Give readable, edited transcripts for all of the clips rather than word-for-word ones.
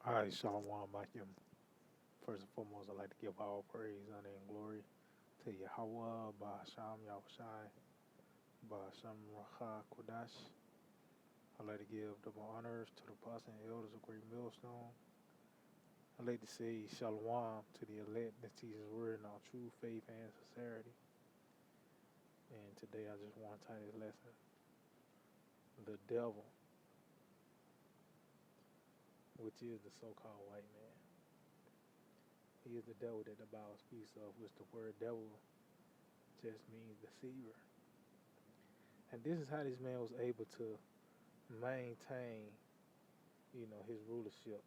All right, Shalom, Makim. First and foremost, I'd like to give all praise, honor, and glory to Yahweh, Bahasham Yahushai, Bahasham Racha Kodash. I'd like to give double honors to the apostles and elders of Great Millstone. I'd like to say Shalom to the elect that teaches word in all true faith and sincerity. And today I just want to title this lesson, The Devil, which is the so-called white man. He is the devil that the Bible speaks of, which the word devil just means deceiver. And this is how this man was able to maintain, his rulership.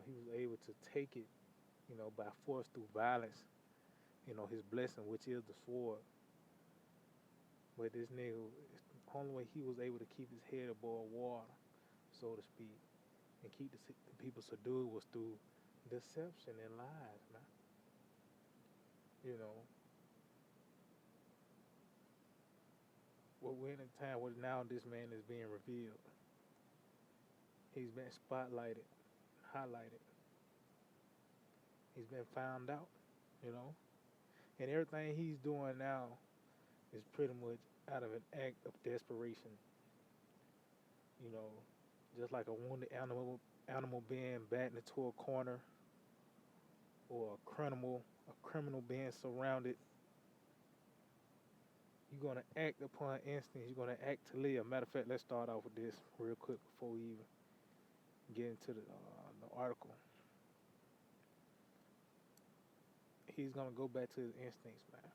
He was able to take it, by force through violence, his blessing, which is the sword. But this nigga, the only way he was able to keep his head above water, so to speak, and keep the people subdued was through deception and lies, man. You know, well, we're in a time where now this man is being revealed. He's been spotlighted, highlighted. He's been found out, you know. And everything he's doing now is pretty much out of an act of desperation. You know, just like a wounded animal being backed into a corner, or a criminal being surrounded. You're gonna act upon instincts. You're gonna act to live. Matter of fact, let's start off with this real quick before we even get into the article. He's gonna go back to his instincts, man.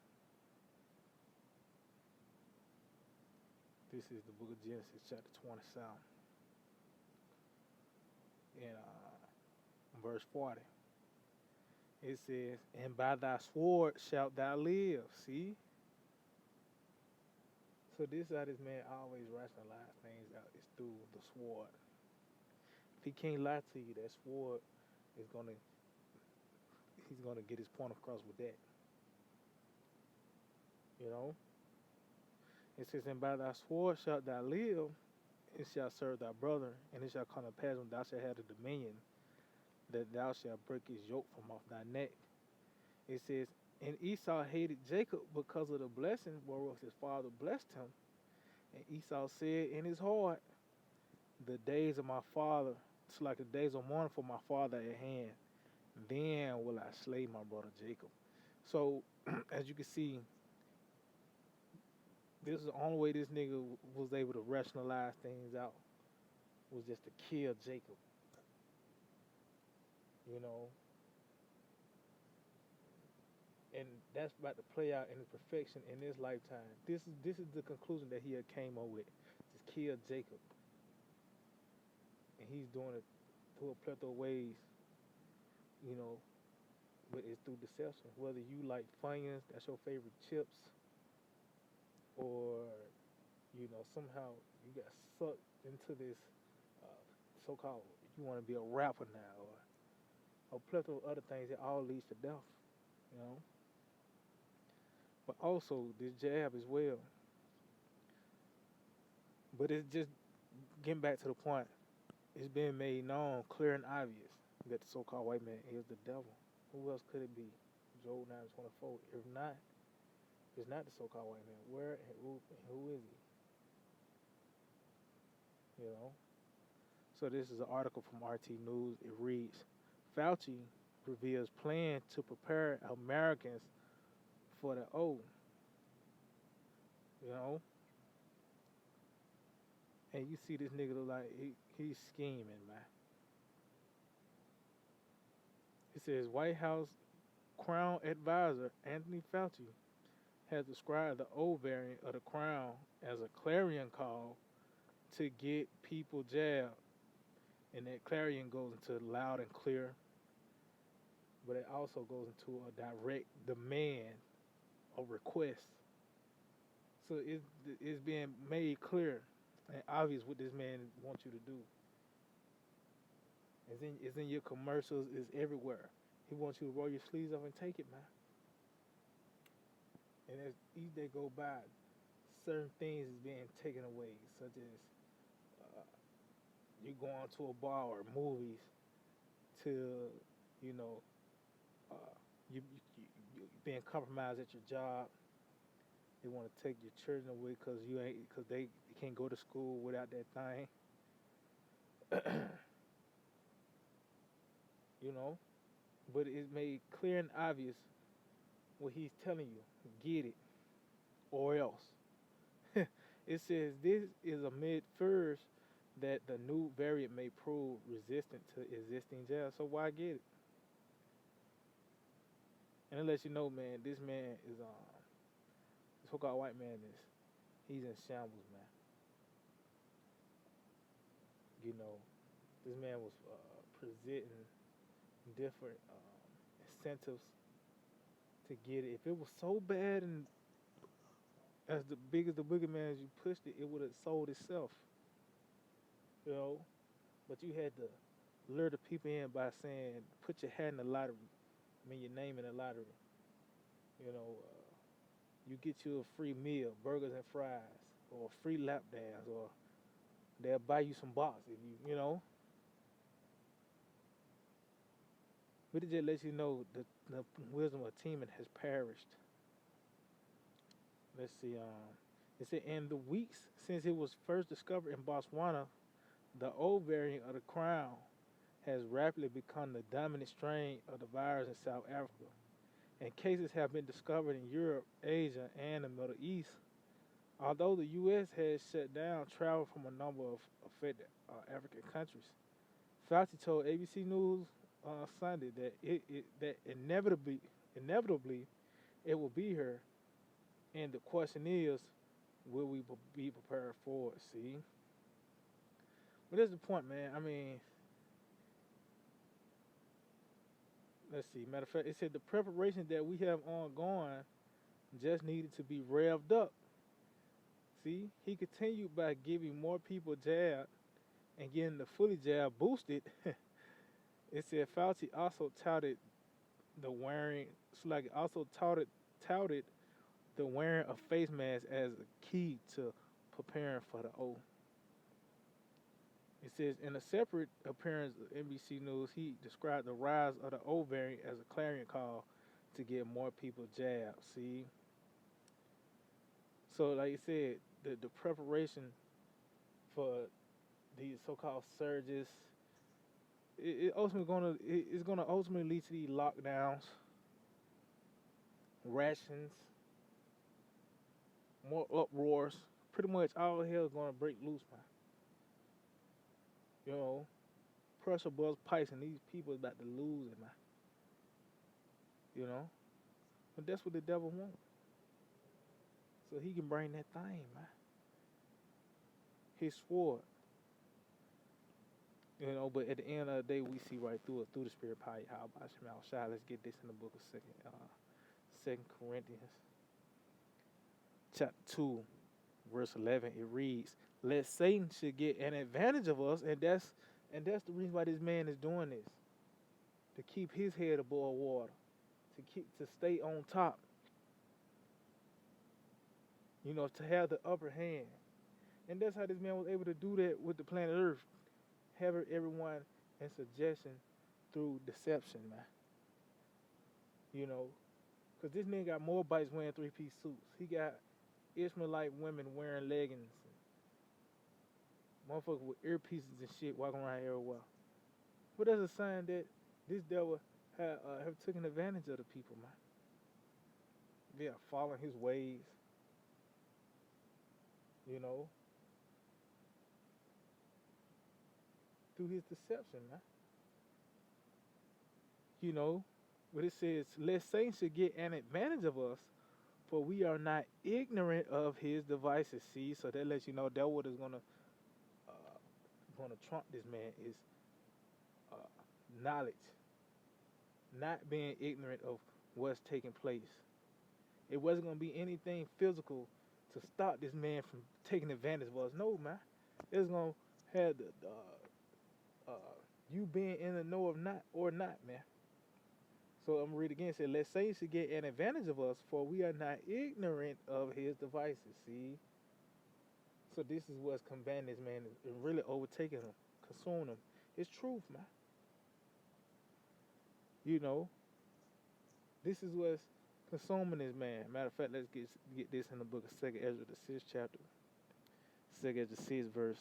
This is the book of Genesis, chapter 27, in verse 40. It says, "And by thy sword shalt thou live." See? So this is how this man always rationalize things out is through the sword. If he can't lie to you, that sword is gonna he's gonna get his point across with that. You know? It says, "And by thy sword shalt thou live, it shall serve thy brother, and it shall come to pass when thou shalt have the dominion, that thou shalt break his yoke from off thy neck." It says, "And Esau hated Jacob because of the blessing whereof his father blessed him. And Esau said in his heart, the days of my father, it's like the days of mourning for my father at hand. Then will I slay my brother Jacob." So, as you can see, this is the only way this nigga was able to rationalize things out, was just to kill Jacob. You know, and that's about to play out in its perfection in this lifetime. This is the conclusion that he had came up with: just kill Jacob, and he's doing it through a plethora of ways. You know, but it's through deception. Whether you like Funyuns, that's your favorite chips, or somehow you got sucked into this uh, so-called you want to be a rapper now, or a plethora of other things that all leads to death. You know, but also this jab as well. But it's just getting back to the point. It's been made known, clear and obvious, that the so-called white man is the devil. Who else could it be? Job 9:24. If not, it's not the so-called white man. Where and who is he? You know. So this is an article from RT News. It reads, "Fauci reveals plan to prepare Americans for the O." You know, and you see this nigga look like he's scheming, man. It says White House Crown Advisor Anthony Fauci has described the O variant of the Crown as a clarion call to get people jabbed, and that clarion goes into loud and clear, but it also goes into a direct demand or request. So it's being made clear and obvious what this man wants you to do. It's in your commercials. It's everywhere. He wants you to roll your sleeves up and take it, man. And as each day go by, certain things is being taken away, such as you going to a bar or movies to, you know, you being compromised at your job. They want to take your children away because you ain't because they can't go to school without that thing. You know, but it's made clear and obvious what he's telling you. Get it or else. It says this is amid fears that the new variant may prove resistant to existing jabs. So why get it? And it lets you know, man, this man is this so-called white man is he's in shambles, man. You know, this man was presenting different incentives to get it. If it was so bad and as the big as the boogeyman as you pushed it, it would have sold itself. You know, but you had to lure the people in by saying, "Put your hat in the lottery." I mean, your name in the lottery. You know, you get you a free meal, burgers and fries, or a free lap dance, or they'll buy you some box if you know. But it just lets you know the wisdom of teaming has perished. Let's see. It said in the weeks since it was first discovered in Botswana, the old variant of the crown has rapidly become the dominant strain of the virus in South Africa, and cases have been discovered in Europe, Asia, and the Middle East. Although the U.S. has shut down travel from a number of affected African countries, Fauci told ABC News Sunday that that inevitably it will be here, and the question is, will we be prepared for it? See, but that's the point, man. I mean, let's see. Matter of fact, it said the preparations that we have ongoing just needed to be revved up. See, he continued by giving more people jab and getting the fully jab boosted. It said Fauci also touted the wearing, touted the wearing of face masks as a key to preparing for the O. It says in a separate appearance of NBC News, he described the rise of the O variant as a clarion call to get more people jabbed. See, so like you said, the preparation for these so-called surges, it's gonna ultimately lead to these lockdowns, rations, more uproars. Pretty much all hell is gonna break loose, man. You know, pressure buzz pipes and these people about to lose it, man. You know, but that's what the devil wants. So he can bring that thing, man. His sword. You know, but at the end of the day, we see right through it, through the spirit power. How about Shemal Shai? Let's get this in the book of Second Corinthians, chapter 2, verse 11. It reads, "Lest Satan should get an advantage of us," and that's the reason why this man is doing this, to keep his head above water, to stay on top. You know, to have the upper hand, and that's how this man was able to do that with the planet Earth, have everyone in suggestion through deception, man. You know, because this man got more bites wearing three-piece suits. He got Ishmaelite women wearing leggings. Motherfuckers with earpieces and shit walking around everywhere. But that's a sign that this devil have taken advantage of the people, man. They are following his ways. You know, through his deception, man. You know, what it says, "Lest Satan should get an advantage of us, for we are not ignorant of his devices." See, so that lets you know that what is gonna trump this man is uh, knowledge, not being ignorant of what's taking place. It wasn't gonna be anything physical to stop this man from taking advantage of us. No, man, it's gonna have you being in the know of not or not, man. So I'm gonna read again. It said, "Let's say he should get an advantage of us, for we are not ignorant of his devices." See, so this is what's combating this man and really overtaking him, consumed him. It's truth, man. You know, this is what's consuming this man. Matter of fact, let's get this in the book of 2nd Ezra, the 6th chapter. 2nd Ezra 6, verse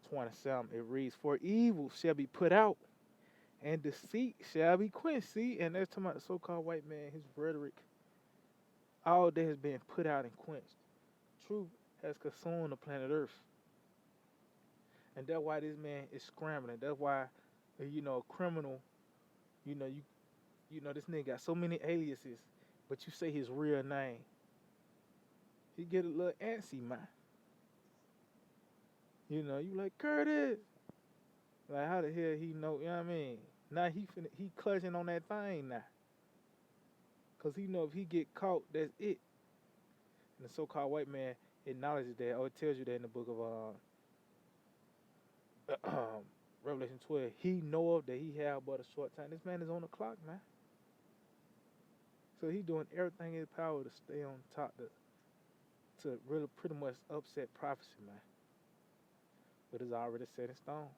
27. It reads, "For evil shall be put out, and deceit shall be quenched." See, and that's talking about the so-called white man, his rhetoric. All that has been put out and quenched. Truth has consumed the planet Earth. And that's why this man is scrambling. That's why, a criminal, you know, this nigga got so many aliases, but you say his real name. He get a little antsy, man. You like Curtis. Like, how the hell he know, you know what I mean? Now he clutching on that thing now. Because he know if he get caught, that's it. And the so-called white man acknowledges that, or it tells you that in the book of Revelation 12. He knoweth that he have but a short time. This man is on the clock, man. So he doing everything in his power to stay on top, to really pretty much upset prophecy, man. But it's already set in stone.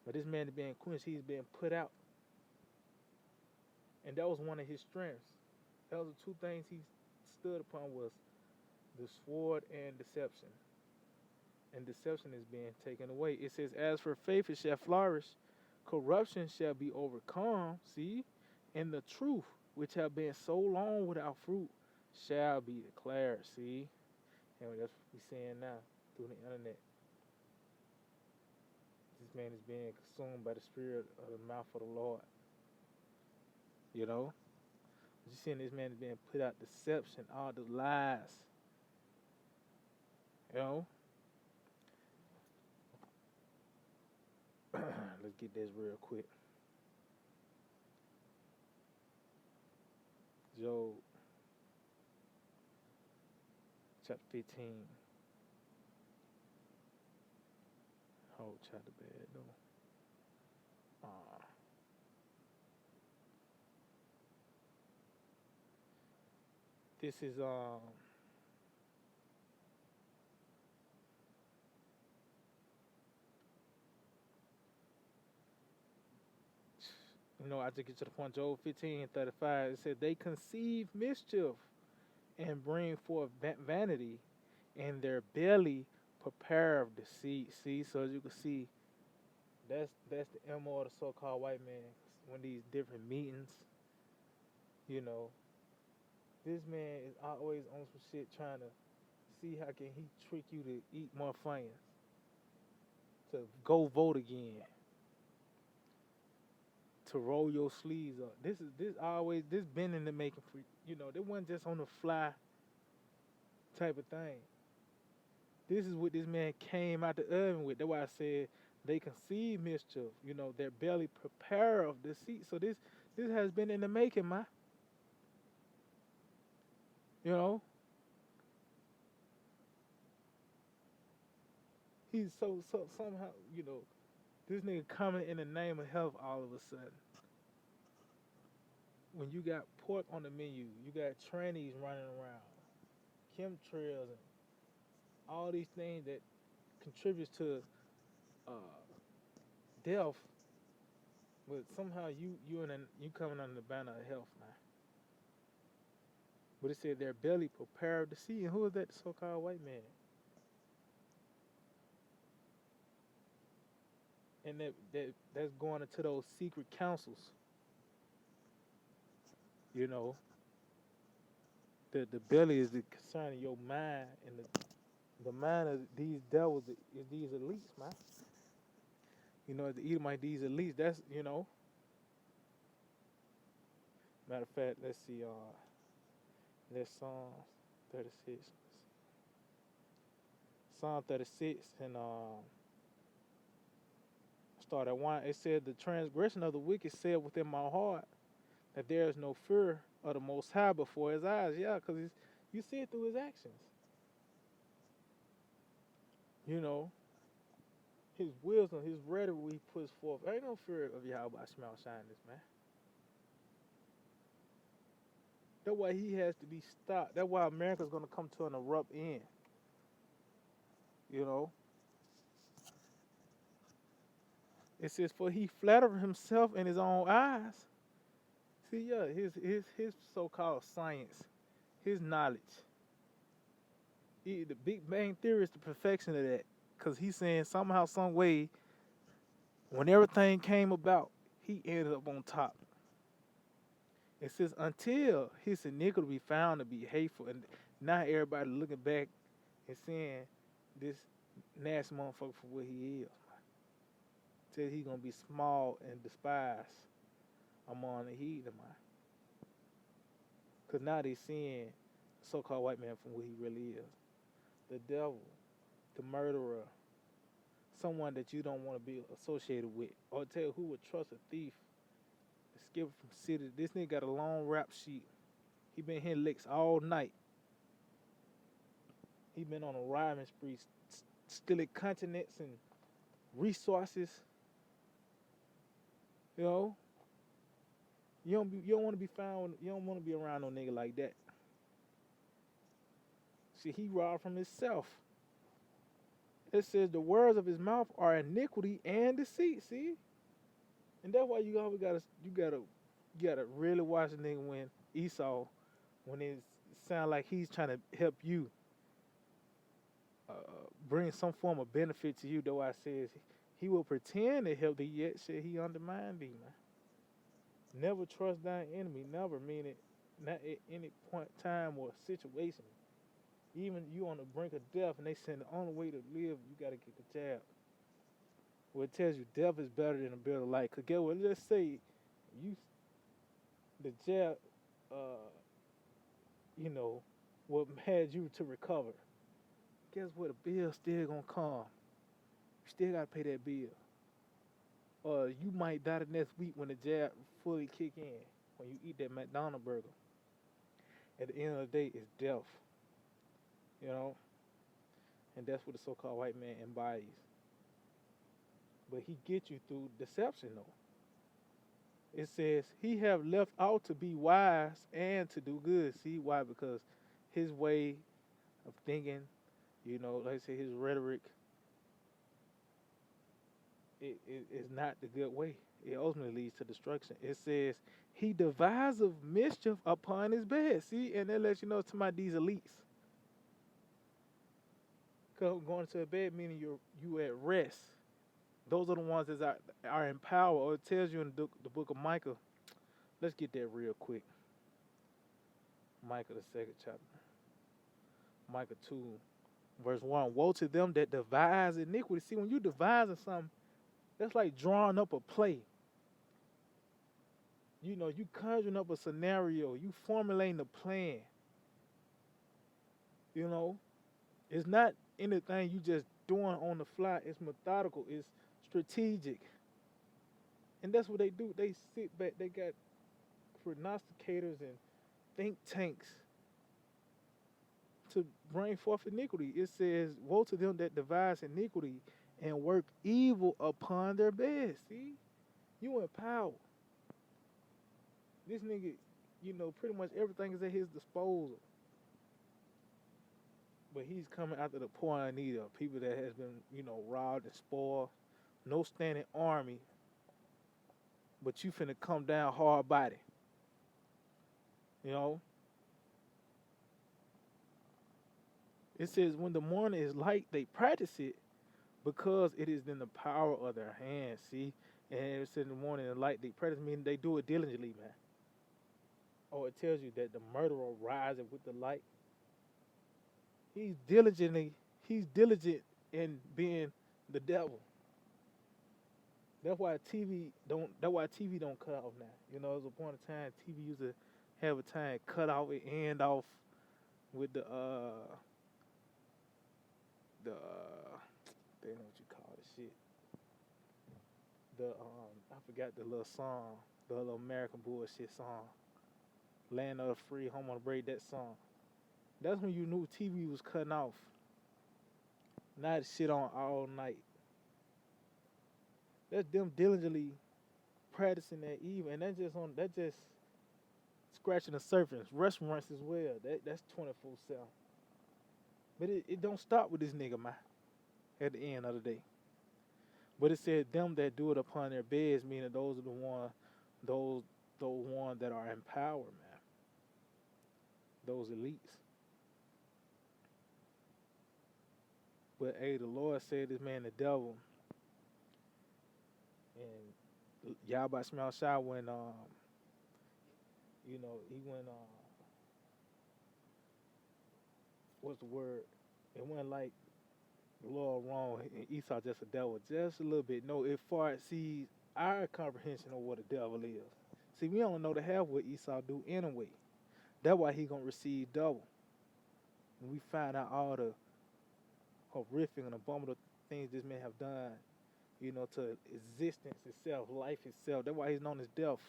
But this man is being quenched. He's being put out. And that was one of his strengths. That was the two things he stood upon, was the sword and deception. And deception is being taken away. It says, "As for faith, it shall flourish. Corruption shall be overcome." See? "And the truth, which have been so long without fruit, shall be declared." See? And that's what we're seeing now through the internet. This man is being consumed by the spirit of the mouth of the Lord. You know? You're seeing this man is being put out, deception, all the lies. You know? Let's get this real quick. Job chapter 15. Whole chapter bad though. This is I just get to the point. Job 15:35. It said, "They conceive mischief and bring forth vanity, and their belly prepare of deceit." See, so as you can see, that's the MO of the so-called white man. When these different meetings, this man is always on some shit trying to see how can he trick you to eat more fines, to go vote again, to roll your sleeves up. This been in the making for, they wasn't just on the fly type of thing. This is what this man came out the oven with. That's why I said they conceive mischief. Their belly prepare of deceit. So this has been in the making, man. He's so somehow, this nigga coming in the name of health all of a sudden. When you got pork on the menu, you got trannies running around, chemtrails, and all these things that contributes to death, but somehow you coming under the banner of health, man. But it said their belly prepared to see, and who is that? The so-called white man. And that's going into those secret councils. The belly is the concern of your mind, and the mind of these devils is these elites, man. The Edomite, these elites, that's, Matter of fact, let's see, that's Psalm 36. Psalm 36 and start at 1. It said, "The transgression of the wicked said within my heart that there is no fear of the Most High before his eyes." Yeah, because you see it through his actions. His wisdom, his rhetoric he puts forth. There ain't no fear of Yahweh Shemel Shyness, man. That's why he has to be stopped. That's why America's going to come to an abrupt end. It says, for he flattered himself in his own eyes. See, yeah, his so-called science, his knowledge. The Big Bang Theory is the perfection of that. Because he's saying somehow, some way, when everything came about, he ended up on top. It says, until his iniquity be found to be hateful. And now everybody looking back and seeing this nasty motherfucker for what he is. Till he going to be small and despised among the heathen, man. Because now they seeing the so-called white man from what he really is. The devil, the murderer, someone that you don't want to be associated with. Or tell you who would trust a thief, skip from city. This nigga got a long rap sheet. He been hitting licks all night. He been on a rhyming spree, stealing continents and resources. You know, you don't want to be found. You don't want to be around no nigga like that. See, he robbed from himself. It says the words of his mouth are iniquity and deceit. See, and that's why you always gotta really watch a nigga when Esau, when it sound like he's trying to help you, bring some form of benefit to you. Though I says he will pretend to help thee, yet shall he undermine thee, man. Never trust thine enemy. Never, meaning not at any point, time, or situation. Even you on the brink of death, and they saying the only way to live, you gotta get the jab. Well, it tells you death is better than a bitter life. Cause get what? Let's say you the jab, what had you to recover. Guess what? The bill still gonna come. You still gotta pay that bill. You might die the next week when the jab fully kick in. When you eat that McDonald's burger. At the end of the day, it's death. You know? And that's what the so-called white man embodies. But he gets you through deception, though. It says, he have left out to be wise and to do good. See why? Because his way of thinking, like I say, his rhetoric, it is not the good way. It ultimately leads to destruction. It says, he deviseth mischief upon his bed. See, and that lets you know it's about these elites. Going to a bed meaning you at rest. Those are the ones that are in power. Or it tells you in the book of Micah. Let's get that real quick. Micah, the second chapter. Micah 2, verse 1. Woe to them that devise iniquity. See, when you devising something, that's like drawing up a play. You conjuring up a scenario. You formulating a plan. It's not anything you just doing on the fly. It's methodical. It's strategic. And that's what they do. They sit back. They got prognosticators and think tanks to bring forth iniquity. It says, woe to them that devise iniquity and work evil upon their beds. See? You in power. This nigga, pretty much everything is at his disposal. But he's coming after the poor and needy, people that has been, robbed and spoiled. No standing army. But you finna come down hard body. It says, when the morning is light, they practice it because it is in the power of their hands. See? And it says in the morning and light, they practice, meaning they do it diligently, man. Or it tells you that the murderer rises with the light. He's diligent in being the devil. That's why TV don't cut off now. There's a point in time TV used to have a time cut off and end off with the they know what you call the shit. I forgot the little song, the little American bullshit song. Land of the Free, Home on the Brave, that song. That's when you knew TV was cutting off. Not shit on all night. That's them diligently practicing that evil, and that's just scratching the surface. Restaurants as well. That's 24/7. But it don't stop with this nigga, man. At the end of the day. But it said them that do it upon their beds, meaning those are those those ones that are in power, man. Those elites. But hey, the Lord said this man the devil, and Yahweh Shemel Shai when he went what's the word? It went like the Lord wrong and Esau just a devil, just a little bit. No, it far exceeds our comprehension of what a devil is. See, we don't know the half what Esau do anyway. That's why he gonna receive double. When we find out all the horrific and abominable things this man have done, to existence itself, life itself. That's why he's known as death.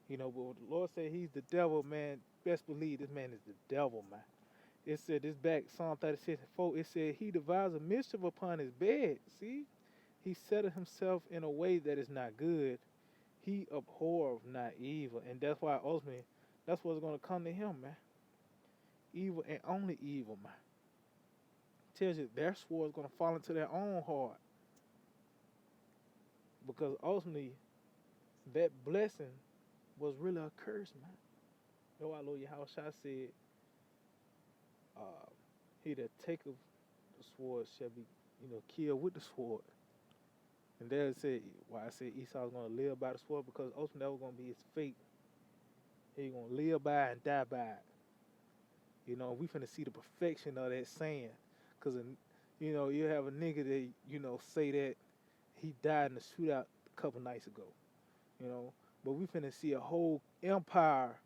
But when the Lord said he's the devil, man, best believe this man is the devil, man. It said this back, Psalm 36:4, it said he devised a mischief upon his bed. See? He setteth himself in a way that is not good. He abhorreth not evil. And that's why ultimately, that's what's going to come to him, man. Evil and only evil, man. Tells you their sword is going to fall into their own heart. Because ultimately, that blessing was really a curse, man. That's why Lord Yahushua said, he that taketh the sword shall be, killed with the sword. And there it said, why I said Esau was going to live by the sword, because ultimately that was going to be his fate. He going to live by it and die by it. We finna see the perfection of that saying. Because, you have a nigga that, say that he died in a shootout a couple nights ago. But we finna see a whole empire,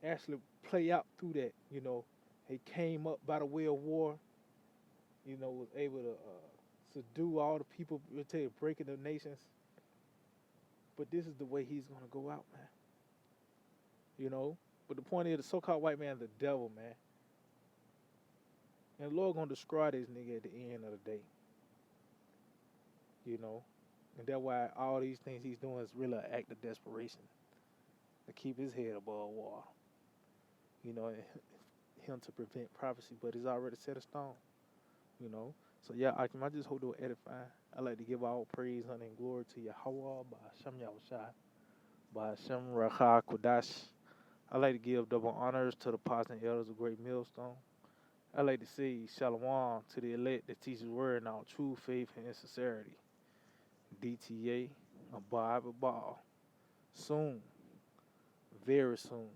actually play out through that. He came up by the way of war, was able to subdue all the people, breaking the nations. But this is the way he's gonna go out, man. But the point is, the so-called white man is the devil, man. And the Lord gonna destroy this nigga at the end of the day. And that's why all these things he's doing is really an act of desperation to keep his head above water. And him to prevent prophecy, but it's already set in stone. So yeah, I just hope to edify. I like to give all praise, honor, and glory to Yahweh, by Hashem Yahushai, by Hashem Racha Kodash. I like to give double honors to the apostles and elders of Great Millstone. I like to say Shalom to the elect that teaches word in all true faith and sincerity. DTA, Abba Ball. Soon, very soon.